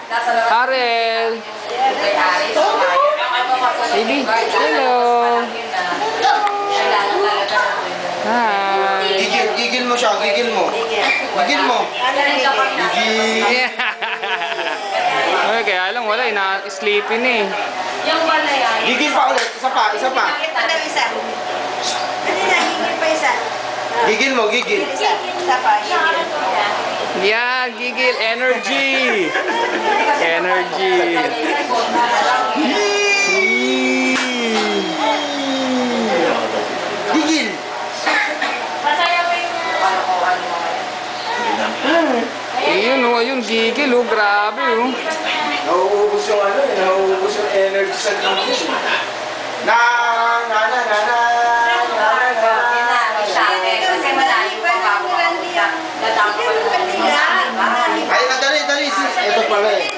Arel. Baby, hello. Hi. Gigil mo siya, gigil mo. Gigil mo. Gigil. Ay, kaya lang wala, ina-sleepy na eh. Yung wala yan. Gigil pa ulit, isa pa, isa pa. Ito daw isa. Ano na, hingin pa isa. Gigil mo, gigil. Isa pa, hingin. Yeah, gigil, energy. Energy. Gigil. Ayun oh, ayun, gigil oh, grabe oh. Nauubos yung ano, nauubos yung energy sa gigil. Na. Ay, dali. Ito pala eh.